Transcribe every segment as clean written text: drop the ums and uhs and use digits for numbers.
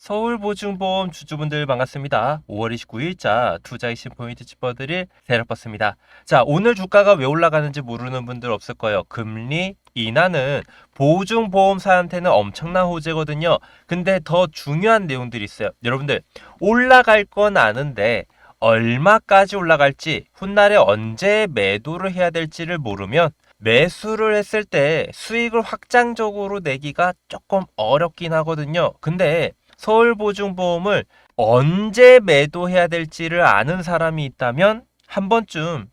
서울보증보험 주주분들 반갑습니다. 5월 29일자 투자이신 포인트 짚어드릴 세력버스입니다. 자, 오늘 주가가 왜 올라가는지 모르는 분들 없을 거예요. 금리 인하는 보증보험사한테는 엄청난 호재거든요. 근데 더 중요한 내용들이 있어요. 여러분들 올라갈 건 아는데 얼마까지 올라갈지, 훗날에 언제 매도를 해야 될지를 모르면 매수를 했을 때 수익을 확장적으로 내기가 조금 어렵긴 하거든요. 근데 서울보증보험을 언제 매도해야 될지를 아는 사람이 있다면 한 번쯤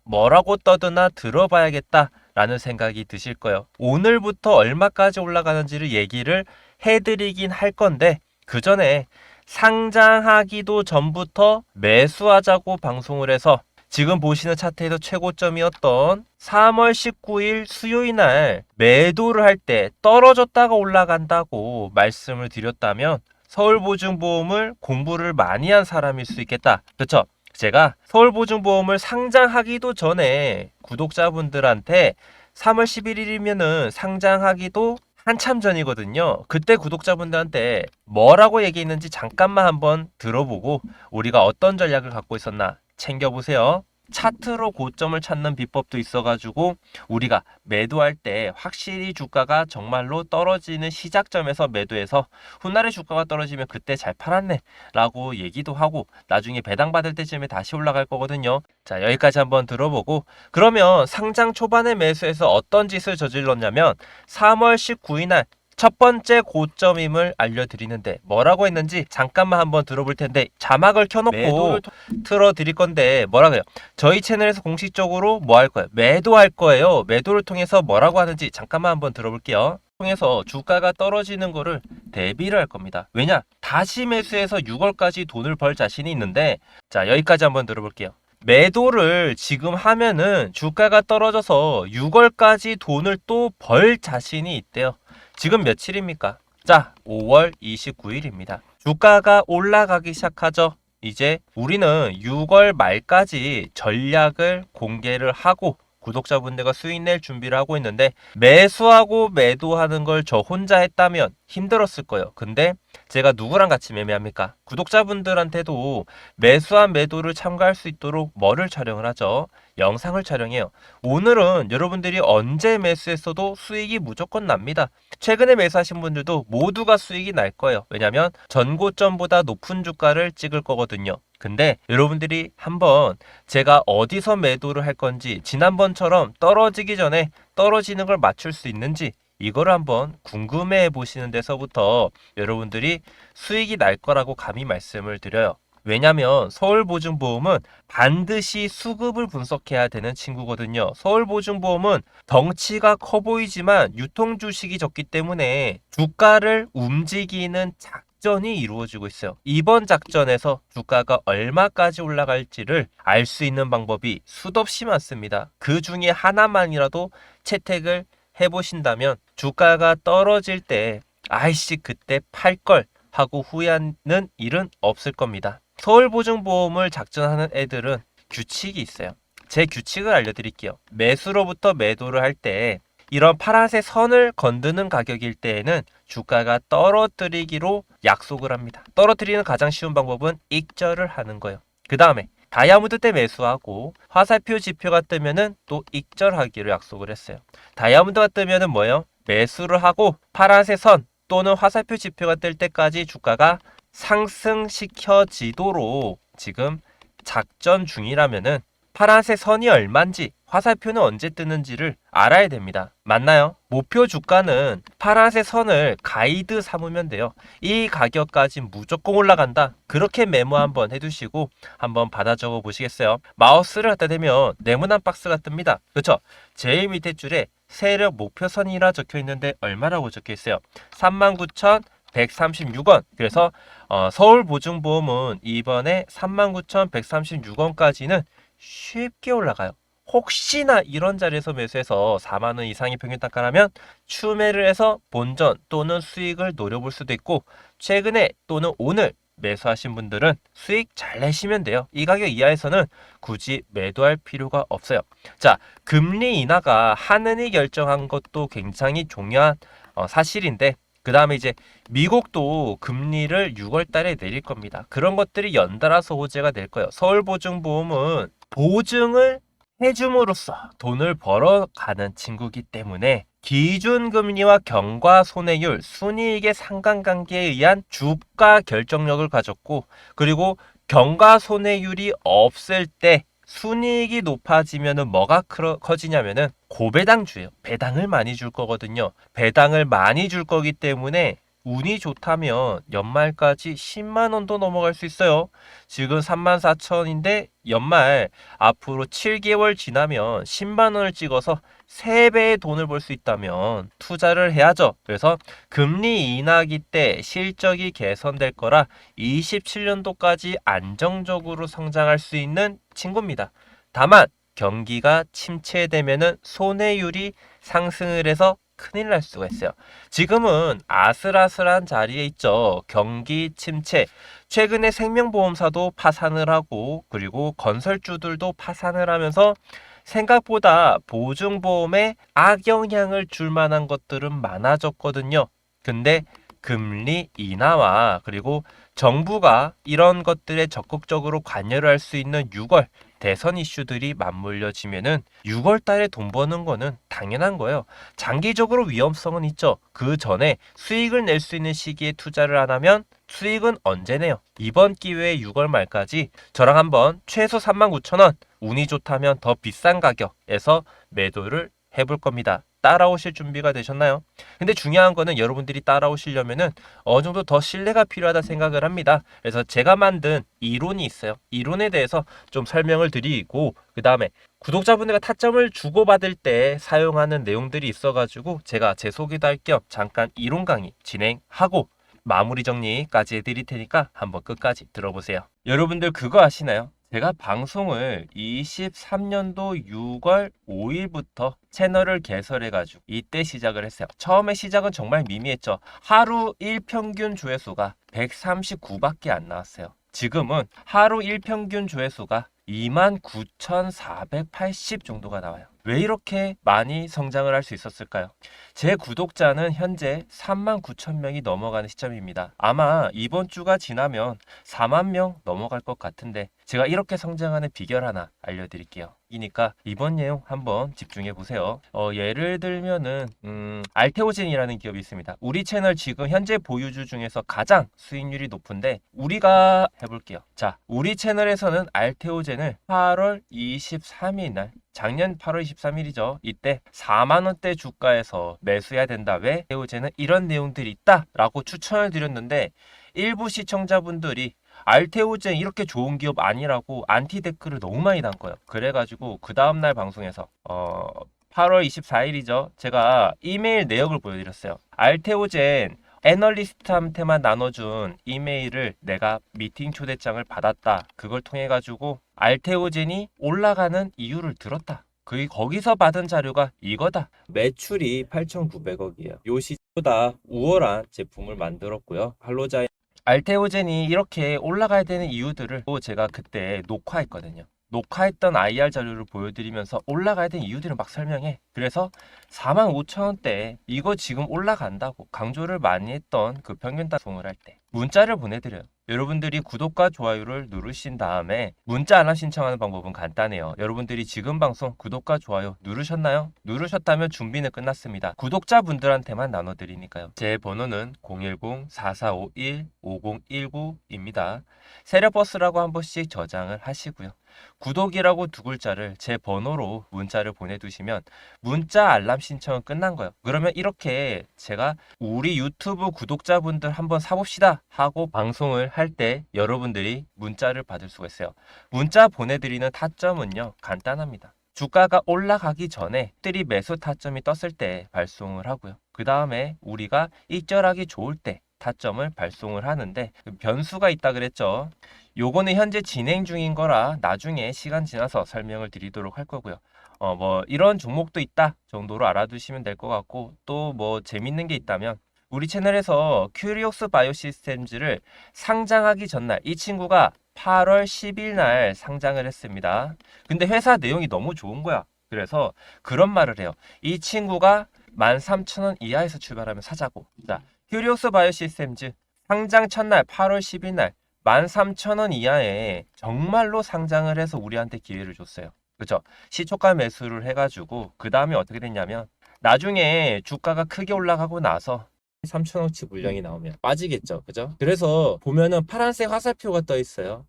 뭐라고 떠드나 들어봐야겠다 라는 생각이 드실 거예요. 오늘부터 얼마까지 올라가는지를 얘기를 해드리긴 할 건데 그 전에 상장하기도 전부터 매수하자고 방송을 해서 지금 보시는 차트에서 최고점이었던 3월 19일 수요일 날 매도를 할 때 떨어졌다가 올라간다고 말씀을 드렸다면 서울보증보험을 공부를 많이 한 사람일 수 있겠다. 그렇죠? 제가 서울보증보험을 상장하기도 전에 구독자분들한테 3월 11일이면은 상장하기도 한참 전이거든요. 그때 구독자분들한테 뭐라고 얘기했는지 잠깐만 한번 들어보고 우리가 어떤 전략을 갖고 있었나 챙겨보세요. 차트로 고점을 찾는 비법도 있어가지고 우리가 매도할 때 확실히 주가가 정말로 떨어지는 시작점에서 매도해서 훗날에 주가가 떨어지면 그때 잘 팔았네 라고 얘기도 하고 나중에 배당받을 때쯤에 다시 올라갈 거거든요. 자, 여기까지 한번 들어보고 그러면 상장 초반에 매수해서 어떤 짓을 저질렀냐면 3월 19일 날 첫 번째 고점임을 알려드리는데 뭐라고 했는지 잠깐만 한번 들어볼 텐데 자막을 켜놓고 틀어드릴 건데 뭐라 그래요? 저희 채널에서 공식적으로 뭐 할 거예요? 매도할 거예요. 매도를 통해서 뭐라고 하는지 잠깐만 한번 들어볼게요. 통해서 주가가 떨어지는 거를 대비를 할 겁니다. 왜냐? 다시 매수해서 6월까지 돈을 벌 자신이 있는데 자, 여기까지 한번 들어볼게요. 매도를 지금 하면은 주가가 떨어져서 6월까지 돈을 또 벌 자신이 있대요. 지금 며칠입니까? 자, 5월 29일입니다. 주가가 올라가기 시작하죠. 이제 우리는 6월 말까지 전략을 공개를 하고 구독자분들과 수익 낼 준비를 하고 있는데 매수하고 매도하는 걸 저 혼자 했다면 힘들었을 거예요. 근데 제가 누구랑 같이 매매합니까? 구독자분들한테도 매수한 매도를 참고할 수 있도록 뭐를 촬영을 하죠? 영상을 촬영해요. 오늘은 여러분들이 언제 매수했어도 수익이 무조건 납니다. 최근에 매수하신 분들도 모두가 수익이 날 거예요. 왜냐하면 전고점보다 높은 주가를 찍을 거거든요. 근데 여러분들이 한번 제가 어디서 매도를 할 건지 지난번처럼 떨어지기 전에 떨어지는 걸 맞출 수 있는지 이거를 한번 궁금해 보시는 데서부터 여러분들이 수익이 날 거라고 감히 말씀을 드려요. 왜냐면 서울보증보험은 반드시 수급을 분석해야 되는 친구거든요. 서울보증보험은 덩치가 커 보이지만 유통주식이 적기 때문에 주가를 움직이는 작전이 이루어지고 있어요. 이번 작전에서 주가가 얼마까지 올라갈지를 알 수 있는 방법이 수없이 많습니다. 그 중에 하나만이라도 채택을 해보신다면 주가가 떨어질 때 아이씨 그때 팔걸 하고 후회하는 일은 없을 겁니다. 서울보증보험을 작전하는 애들은 규칙이 있어요. 제 규칙을 알려드릴게요. 매수로부터 매도를 할 때 이런 파란색 선을 건드는 가격일 때에는 주가가 떨어뜨리기로 약속을 합니다. 떨어뜨리는 가장 쉬운 방법은 익절을 하는 거예요. 그 다음에 다이아몬드 때 매수하고 화살표 지표가 뜨면은 또 익절하기로 약속을 했어요. 다이아몬드가 뜨면은 뭐예요? 매수를 하고 파란색 선 또는 화살표 지표가 뜰 때까지 주가가 상승시켜지도록 지금 작전 중이라면은 파란색 선이 얼만지 화살표는 언제 뜨는지를 알아야 됩니다. 맞나요? 목표 주가는 파란색 선을 가이드 삼으면 돼요. 이 가격까지 무조건 올라간다. 그렇게 메모 한번 해두시고 한번 받아 적어 보시겠어요? 마우스를 갖다 대면 네모난 박스가 뜹니다. 그렇죠? 제일 밑에 줄에 세력 목표선이라 적혀 있는데 얼마라고 적혀 있어요? 39,136원. 그래서 서울보증보험은 이번에 39,136원까지는 쉽게 올라가요. 혹시나 이런 자리에서 매수해서 4만원 이상의 평균 단가라면 추매를 해서 본전 또는 수익을 노려볼 수도 있고 최근에 또는 오늘 매수하신 분들은 수익 잘 내시면 돼요. 이 가격 이하에서는 굳이 매도할 필요가 없어요. 자, 금리 인하가 하느니 결정한 것도 굉장히 중요한 사실인데 그 다음에 이제 미국도 금리를 6월 달에 내릴 겁니다. 그런 것들이 연달아서 호재가 될 거예요. 서울보증보험은 보증을 해줌으로써 돈을 벌어가는 친구기 때문에 기준금리와 경과손해율, 순이익의 상관관계에 의한 주가 결정력을 가졌고, 그리고 경과손해율이 없을 때 순이익이 높아지면은 뭐가 커지냐면은 고배당주예요. 배당을 많이 줄 거거든요. 배당을 많이 줄 거기 때문에 운이 좋다면 연말까지 10만 원도 넘어갈 수 있어요. 지금 34,000인데 연말 앞으로 7개월 지나면 10만 원을 찍어서 3배의 돈을 벌 수 있다면 투자를 해야죠. 그래서 금리 인하기 때 실적이 개선될 거라 27년도까지 안정적으로 성장할 수 있는 친구입니다. 다만 경기가 침체되면은 손해율이 상승을 해서 큰일 날 수가 있어요. 지금은 아슬아슬한 자리에 있죠. 경기 침체. 최근에 생명보험사도 파산을 하고, 그리고 건설주들도 파산을 하면서 생각보다 보증보험에 악영향을 줄 만한 것들은 많아졌거든요. 근데 금리 인하와 그리고 정부가 이런 것들에 적극적으로 관여를 할 수 있는 6월 대선 이슈들이 맞물려지면은 6월 달에 돈 버는 거는 당연한 거예요. 장기적으로 위험성은 있죠. 그 전에 수익을 낼 수 있는 시기에 투자를 안 하면 수익은 언제 내요? 이번 기회에 6월 말까지 저랑 한번 최소 39,000원, 운이 좋다면 더 비싼 가격에서 매도를 해볼 겁니다. 따라오실 준비가 되셨나요? 근데 중요한 거는 여러분들이 따라오시려면은 어느 정도 더 신뢰가 필요하다 생각을 합니다. 그래서 제가 만든 이론이 있어요. 이론에 대해서 좀 설명을 드리고, 그 다음에 구독자분들과 타점을 주고받을 때 사용하는 내용들이 있어가지고 제가 제 소개도 할 겸 잠깐 이론 강의 진행하고 마무리 정리까지 해드릴 테니까 한번 끝까지 들어보세요. 여러분들 그거 아시나요? 제가 방송을 23년도 6월 5일부터 채널을 개설해가지고 이때 시작을 했어요. 처음에 시작은 정말 미미했죠. 하루 1평균 조회수가 139밖에 안 나왔어요. 지금은 하루 1평균 조회수가 29,480 정도가 나와요. 왜 이렇게 많이 성장을 할 수 있었을까요? 제 구독자는 현재 39,000명이 넘어가는 시점입니다. 아마 이번 주가 지나면 4만 명 넘어갈 것 같은데 제가 이렇게 성장하는 비결 하나 알려드릴게요. 이니까 이번 내용 한번 집중해 보세요. 예를 들면은 알테오젠이라는 기업이 있습니다. 우리 채널 지금 현재 보유주 중에서 가장 수익률이 높은데 우리가 해볼게요. 자, 우리 채널에서는 알테오젠을 8월 23일 날, 작년 8월 23일이죠. 이때 4만원대 주가에서 매수해야 된다. 왜? 알테오젠은 이런 내용들이 있다 라고 추천을 드렸는데 일부 시청자분들이 알테오젠 이렇게 좋은 기업 아니라고 안티 댓글을 너무 많이 단 거예요. 그래가지고 그 다음날 방송에서 8월 24일이죠. 제가 이메일 내역을 보여드렸어요. 알테오젠 애널리스트한테만 나눠준 이메일을 내가 미팅 초대장을 받았다. 그걸 통해 가지고 알테오젠이 올라가는 이유를 들었다. 거기서 받은 자료가 이거다. 매출이 8,900억이에요. 요 시보다 우월한 제품을 만들었고요. 할로자인 알테오젠이 이렇게 올라가야 되는 이유들을 또 제가 그때 녹화했거든요. 녹화했던 IR 자료를 보여드리면서 올라가야 되는 이유들을 막 설명해. 그래서 45,000원대 이거 지금 올라간다고 강조를 많이 했던 그 평균 단송을 할 때 문자를 보내드려요. 여러분들이 구독과 좋아요를 누르신 다음에 문자 알람 신청하는 방법은 간단해요. 여러분들이 지금 방송 구독과 좋아요 누르셨나요? 누르셨다면 준비는 끝났습니다. 구독자분들한테만 나눠드리니까요. 제 번호는 010-4451-5019입니다. 세력버스라고 한 번씩 저장을 하시고요. 구독이라고 두 글자를 제 번호로 문자를 보내두시면 문자 알람 신청은 끝난 거예요. 그러면 이렇게 제가 우리 유튜브 구독자분들 한번 사봅시다 하고 방송을 할 때 여러분들이 문자를 받을 수가 있어요. 문자 보내드리는 타점은요 간단합니다. 주가가 올라가기 전에 들이 매수 타점이 떴을 때 발송을 하고요. 그 다음에 우리가 익절하기 좋을 때 타점을 발송을 하는데 변수가 있다 그랬죠. 요거는 현재 진행 중인 거라 나중에 시간 지나서 설명을 드리도록 할 거고요. 뭐 이런 종목도 있다 정도로 알아두시면 될 것 같고, 또 뭐 재밌는 게 있다면 우리 채널에서 큐리옥스 바이오시스템즈를 상장하기 전날 이 친구가 8월 10일 날 상장을 했습니다. 근데 회사 내용이 너무 좋은 거야. 그래서 그런 말을 해요. 이 친구가 13,000원 이하에서 출발하면 사자고. 자, 휴리오스 바이오시스템즈 상장 첫날 8월 10일 날 13,000원 이하에 정말로 상장을 해서 우리한테 기회를 줬어요. 그죠? 시초가 매수를 해가지고 그 다음에 어떻게 됐냐면 나중에 주가가 크게 올라가고 나서 3,000원치 물량이 나오면 빠지겠죠. 그죠? 그래서 보면은 파란색 화살표가 떠 있어요.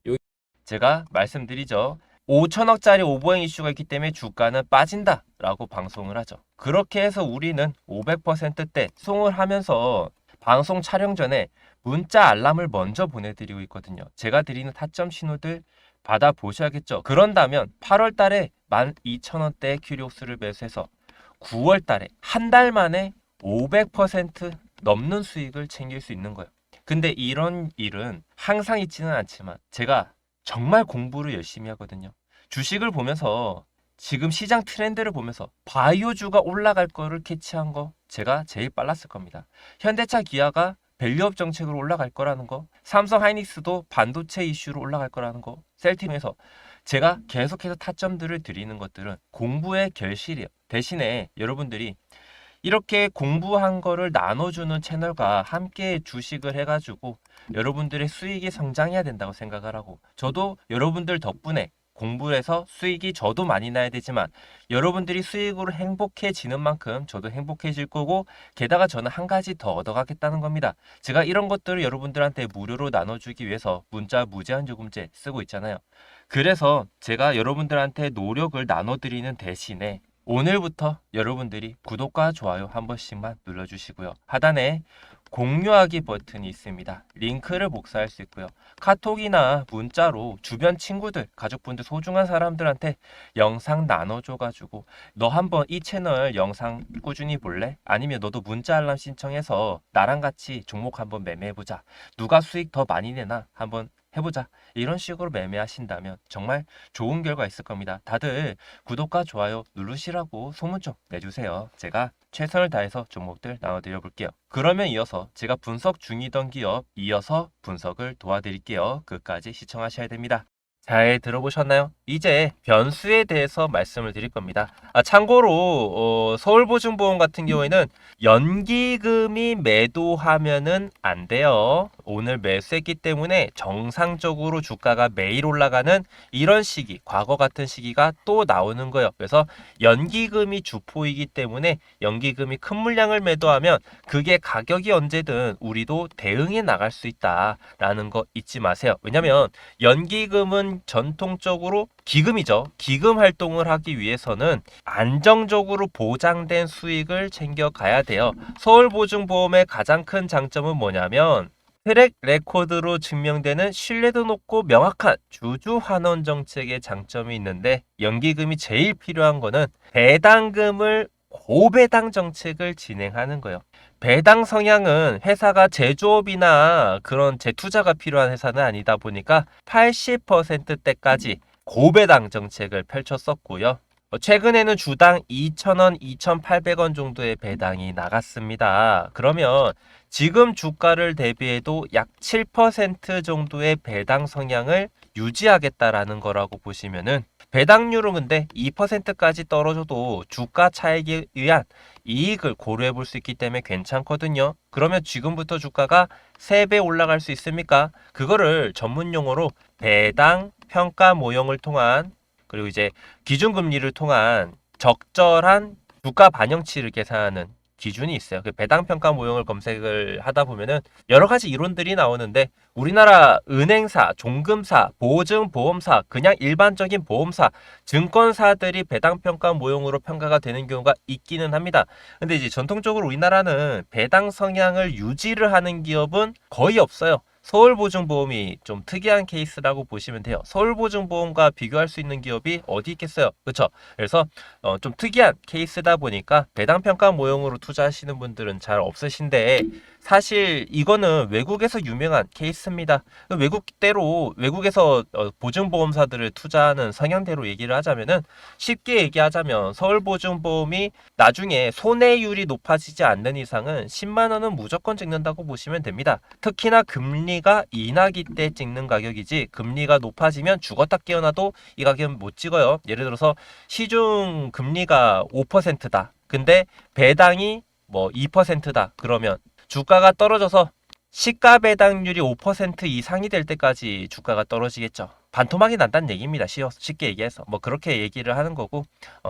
제가 말씀드리죠. 5천억짜리 오버행 이슈가 있기 때문에 주가는 빠진다 라고 방송을 하죠. 그렇게 해서 우리는 500%대 송을 하면서 방송 촬영 전에 문자 알람을 먼저 보내드리고 있거든요. 제가 드리는 타점 신호들 받아보셔야겠죠. 그런다면 8월 달에 12,000원대 큐리오스를 매수해서 9월 달에 한 달 만에 500% 넘는 수익을 챙길 수 있는 거예요. 근데 이런 일은 항상 있지는 않지만 제가 정말 공부를 열심히 하거든요. 주식을 보면서 지금 시장 트렌드를 보면서 바이오주가 올라갈 거를 캐치한 거 제가 제일 빨랐을 겁니다. 현대차 기아가 밸류업 정책으로 올라갈 거라는 거, 삼성 하이닉스도 반도체 이슈로 올라갈 거라는 거, 셀팀에서 제가 계속해서 타점들을 드리는 것들은 공부의 결실이에요. 대신에 여러분들이 이렇게 공부한 거를 나눠주는 채널과 함께 주식을 해가지고 여러분들의 수익이 성장해야 된다고 생각을 하고, 저도 여러분들 덕분에 공부해서 수익이 저도 많이 나야 되지만 여러분들이 수익으로 행복해지는 만큼 저도 행복해질 거고, 게다가 저는 한 가지 더 얻어가겠다는 겁니다. 제가 이런 것들을 여러분들한테 무료로 나눠주기 위해서 문자 무제한 요금제 쓰고 있잖아요. 그래서 제가 여러분들한테 노력을 나눠드리는 대신에 오늘부터 여러분들이 구독과 좋아요 한 번씩만 눌러주시고요. 하단에 공유하기 버튼이 있습니다. 링크를 복사할 수 있고요. 카톡이나 문자로 주변 친구들, 가족분들, 소중한 사람들한테 영상 나눠줘가지고 너 한번 이 채널 영상 꾸준히 볼래? 아니면 너도 문자 알람 신청해서 나랑 같이 종목 한번 매매해보자. 누가 수익 더 많이 내나 한번 해보자. 이런 식으로 매매하신다면 정말 좋은 결과 있을 겁니다. 다들 구독과 좋아요 누르시라고 소문 좀 내주세요. 제가 최선을 다해서 종목들 나눠드려 볼게요. 그러면 이어서 제가 분석 중이던 기업 이어서 분석을 도와드릴게요. 끝까지 시청하셔야 됩니다. 잘 들어보셨나요? 이제 변수에 대해서 말씀을 드릴 겁니다. 참고로 서울보증보험 같은 경우에는 연기금이 매도하면은 안 돼요. 오늘 매수했기 때문에 정상적으로 주가가 매일 올라가는 이런 시기, 과거 같은 시기가 또 나오는 거예요. 그래서 연기금이 주포이기 때문에 연기금이 큰 물량을 매도하면 그게 가격이 언제든 우리도 대응해 나갈 수 있다라는 거 잊지 마세요. 왜냐면 연기금은 전통적으로 기금이죠. 기금 활동을 하기 위해서는 안정적으로 보장된 수익을 챙겨가야 돼요. 서울보증보험의 가장 큰 장점은 뭐냐면 트랙 레코드로 증명되는 신뢰도 높고 명확한 주주 환원 정책의 장점이 있는데, 연기금이 제일 필요한 거는 배당금을 고배당 정책을 진행하는 거예요. 배당 성향은 회사가 제조업이나 그런 재투자가 필요한 회사는 아니다 보니까 80%대까지 고배당 정책을 펼쳤었고요. 최근에는 주당 2,000원, 2,800원 정도의 배당이 나갔습니다. 그러면 지금 주가를 대비해도 약 7% 정도의 배당 성향을 유지하겠다라는 거라고 보시면은, 배당률은 근데 2%까지 떨어져도 주가 차익에 의한 이익을 고려해 볼 수 있기 때문에 괜찮거든요. 그러면 지금부터 주가가 3배 올라갈 수 있습니까? 그거를 전문 용어로 배당 평가 모형을 통한, 그리고 이제 기준금리를 통한 적절한 주가 반영치를 계산하는 기준이 있어요. 그 배당평가 모형을 검색을 하다 보면은 여러 가지 이론들이 나오는데, 우리나라 은행사, 종금사, 보증보험사, 그냥 일반적인 보험사, 증권사들이 배당평가 모형으로 평가가 되는 경우가 있기는 합니다. 근데 이제 전통적으로 우리나라는 배당 성향을 유지를 하는 기업은 거의 없어요. 서울보증보험이 좀 특이한 케이스라고 보시면 돼요. 서울보증보험과 비교할 수 있는 기업이 어디 있겠어요? 그렇죠? 그래서 좀 특이한 케이스다 보니까 배당평가 모형으로 투자하시는 분들은 잘 없으신데, 사실 이거는 외국에서 유명한 케이스입니다. 외국에서 보증보험사들을 투자하는 성향대로 얘기를 하자면은, 쉽게 얘기하자면 서울보증보험이 나중에 손해율이 높아지지 않는 이상은 10만 원은 무조건 찍는다고 보시면 됩니다. 특히나 금리가 인하기 때 찍는 가격이지, 금리가 높아지면 죽었다 깨어나도 이 가격은 못 찍어요. 예를 들어서 시중 금리가 5%다. 근데 배당이 뭐 2%다. 그러면 주가가 떨어져서 시가 배당률이 5% 이상이 될 때까지 주가가 떨어지겠죠. 반토막이 난다는 얘기입니다. 쉽게 얘기해서. 뭐 그렇게 얘기를 하는 거고,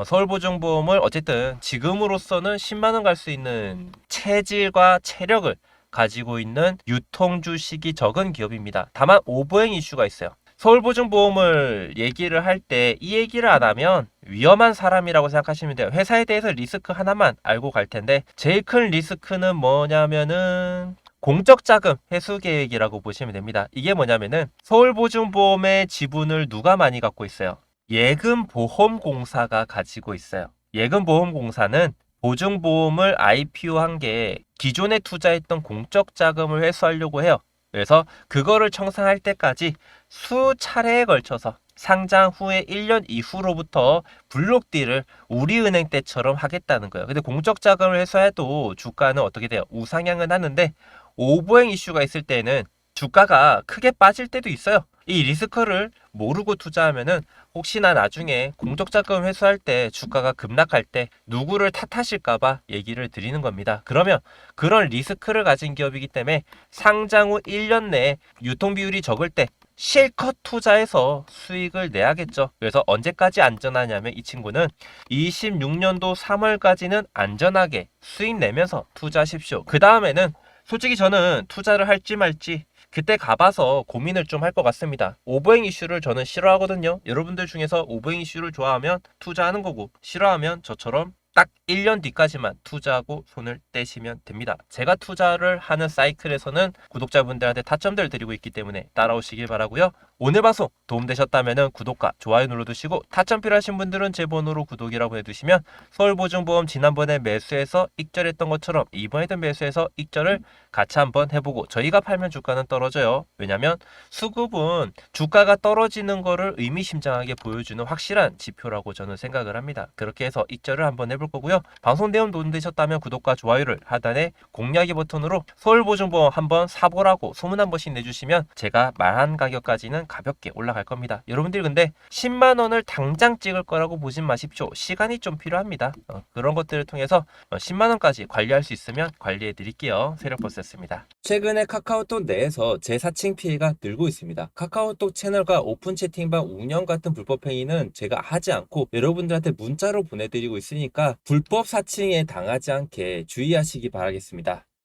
서울보증보험을 어쨌든 지금으로서는 10만 원 갈 수 있는 체질과 체력을 가지고 있는 유통주식이 적은 기업입니다. 다만 오보행 이슈가 있어요. 서울보증보험을 얘기를 할 때 이 얘기를 안 하면 위험한 사람이라고 생각하시면 돼요. 회사에 대해서 리스크 하나만 알고 갈 텐데 제일 큰 리스크는 뭐냐면은 공적자금 회수 계획이라고 보시면 됩니다. 이게 뭐냐면은 서울보증보험의 지분을 누가 많이 갖고 있어요? 예금보험공사가 가지고 있어요. 예금보험공사는 보증보험을 IPO한 게 기존에 투자했던 공적자금을 회수하려고 해요. 그래서 그거를 청산할 때까지 수차례에 걸쳐서 상장 후에 1년 이후로부터 블록딜을 우리은행 때처럼 하겠다는 거예요. 근데 공적 자금을 회수해도 주가는 어떻게 돼요? 우상향은 하는데 오보행 이슈가 있을 때는 주가가 크게 빠질 때도 있어요. 이 리스크를 모르고 투자하면은 혹시나 나중에 공적 자금 회수할 때 주가가 급락할 때 누구를 탓하실까봐 얘기를 드리는 겁니다. 그러면 그런 리스크를 가진 기업이기 때문에 상장 후 1년 내에 유통 비율이 적을 때 실컷 투자해서 수익을 내야겠죠. 그래서 언제까지 안전하냐면 이 친구는 26년도 3월까지는 안전하게 수익 내면서 투자하십시오. 그 다음에는 솔직히 저는 투자를 할지 말지 그때 가봐서 고민을 좀 할 것 같습니다. 오보행 이슈를 저는 싫어하거든요. 여러분들 중에서 오보행 이슈를 좋아하면 투자하는 거고 싫어하면 저처럼 딱 1년 뒤까지만 투자하고 손을 떼시면 됩니다. 제가 투자를 하는 사이클에서는 구독자분들한테 타점들을 드리고 있기 때문에 따라오시길 바라고요. 오늘 방송 도움되셨다면 구독과 좋아요 눌러두시고 타점 필요하신 분들은 제 번호로 구독이라고 해두시면 서울보증보험 지난번에 매수해서 익절했던 것처럼 이번에도 매수해서 익절을 같이 한번 해보고 저희가 팔면 주가는 떨어져요. 왜냐면 수급은 주가가 떨어지는 거를 의미심장하게 보여주는 확실한 지표라고 저는 생각을 합니다. 그렇게 해서 익절을 한번 해볼 거고요. 방송 내용 도움되셨다면 구독과 좋아요를 하단에 공략이 버튼으로 서울보증보험 한번 사보라고 소문 한 번씩 내주시면 제가 말한 가격까지는 가볍게 올라갈 겁니다. 여러분들 근데 10만 원을 당장 찍을 거라고 보진 마십시오. 시간이 좀 필요합니다. 그런 것들을 통해서 10만 원까지 관리할 수 있으면 관리해 드릴게요. 세력버스였습니다. 최근에 카카오톡 내에서 재사칭 피해가 늘고 있습니다. 카카오톡 채널과 오픈 채팅방 운영 같은 불법 행위는 제가 하지 않고 여러분들한테 문자로 보내드리고 있으니까 불법 사칭에 당하지 않게 주의하시기 바라겠습니다.